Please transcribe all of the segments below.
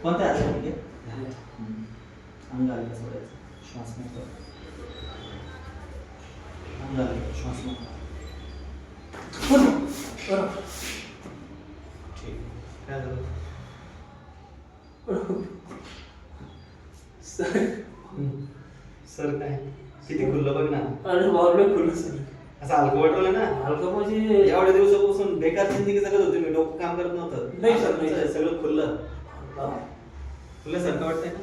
कोणत्या हाताने घे अंगाला सोडायचं श्वास मोकळा अंगाला श्वास मोकळा ठीक काय झालं सर काय किती खुल्लं बघ ना. अरे बापरे खुल्लं सर. असं हलकं वाटवलं ना. हलकं म्हणजे एवढ्या दिवसापासून बेकार जिंदगी जगत होती मी. डोकं काम करत नव्हतं. नाही सर नाही सगळं खुल्लं खुल्ल्यासारखं वाटतंय ना.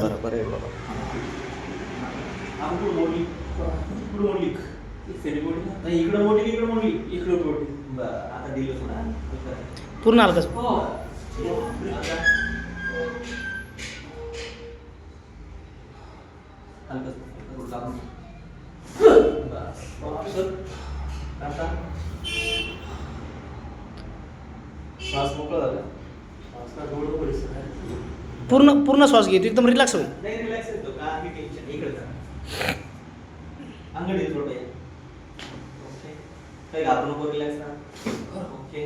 बरोबर आहे बाबा. आपण मोडली इकडं मोडली नाही इकडं मोडली इकडं मोडली इकडं मोडली. बरं आता दिलं थोडा पूर्ण हलकं. हो श्वास मोकळा झाला. पूर्ण पूर्ण श्वास घेतो एकदम रिलॅक्स होईल. नाही रिलॅक्स येतो काही टेन्शन इकडे अंगडी थोडं ओके काही घाबरू नको रिलॅक्स राहा. ओके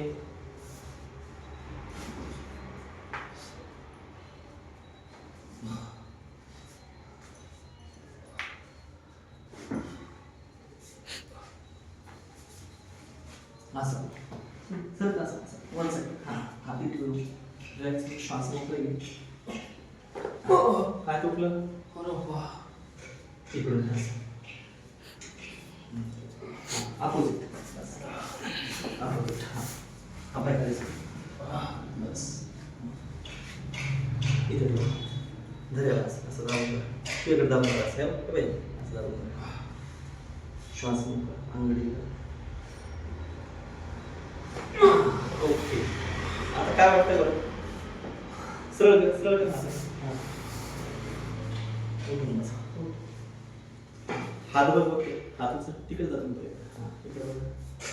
असं सर असं वन सेकंड हां हात इकडून रिलॅक्स श्वास मोकळे घे. काय तुटलं इकडून अपोजिट अपोजिट हां काय करायचं बस इथे धरेल असं दाबून तिकडे दाबून असं असं दाबून श्वास मोकळा अंगडी ओके आता काय वाटतंय बरं सरळ सरळ हात बघ ओके हाताचं तिकडे जातो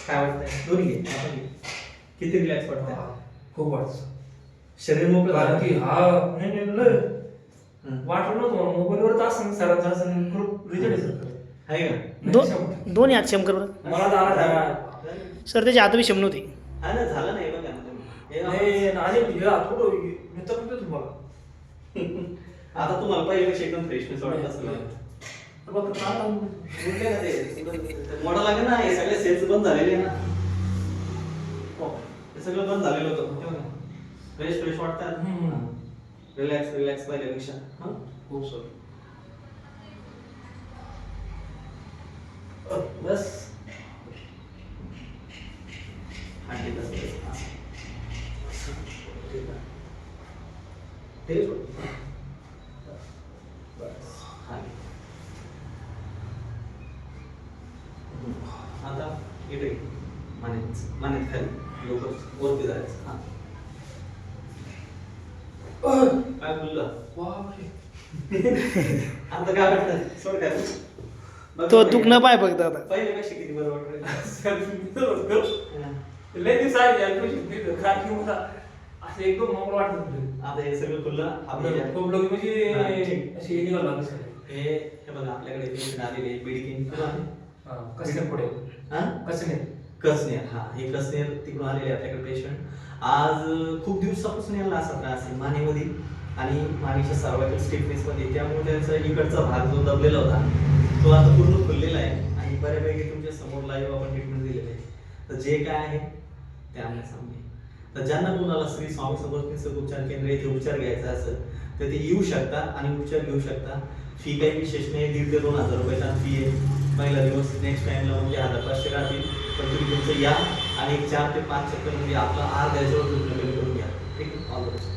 काय वाटतंय दोन्ही घे आपण घे किती रिलॅक्स वाटतंय खूप वाटतं शरीर मोकळं कारण की हा नाही नाही वाटलं नव्हतं मोबाईलवर असं सरांचं असं खूप रिजल्ट आहे का दोन्ही हात शम कर बरं. मला झाला सर त्याचे हात बी शम नव्हते. हा ना झालं नाही बघा नाही आणि थोडं मी तर म्हणतो तुम्हाला आता तुम्हाला पहिल्यापेक्षा एकदम फ्रेशनेस वाटत असेल मोडा लागेल ना हे सगळे सेल्स बंद झालेले ना हे सगळं बंद झालेलं होतं फ्रेश फ्रेश वाटतात रिलॅक्स रिलॅक्स पहिल्यापेक्षा खूप सर बस आता इकडे मानेत खाली लोक वरती जायचं हा काय बोललं आता काय वाटतं सोड काय तो दुखणं पाय फक्त आता. पहिल्यापेक्षा किती बरं वाटतं लय दिवस आहे असं एकदम मोकळं वाटत. आता हे सगळं खुल्लं आपल्याला खूप लोक म्हणजे असे निघाला हे बघा आपल्याकडे पेशंट आलेले मेडिकेन कसने पुढे कसने कसनेर हा हे कसनेर तिकडून आलेले आपल्याकडे पेशंट आज खूप दिवसापासून यांना असा त्रास आहे मानेमध्ये आणि मानेच्या सर्वायकल स्टिफनेस मध्ये त्यामुळे त्यांचा इकडचा भाग जो दबलेला होता तो आता पूर्ण खुललेला आहे आणि बऱ्यापैकी तुमच्या समोर लाईव्ह आपण ट्रीटमेंट दिलेलं आहे. तर जे काय आहे ते आम्हाला सांगूया. तर ज्यांना कोणाला श्री स्वामी समर्थ निसर्ग उपचार केंद्र येथे उपचार घ्यायचा असेल तर ते येऊ शकता आणि उपचार घेऊ शकता. फी काही विशेष नाही 1,500 ते 2,000 रुपयाचा फी आहे. पहिला दिवस नेक्स्ट टाइमला म्हणजे 1,500 राहतील पण तुम्ही तुमचं या आणि 4 ते 5 चक्कर म्हणजे आपला अर्ध्याच्यावर कमी करून घ्या. ठीक आहे ऑल द बेस्ट.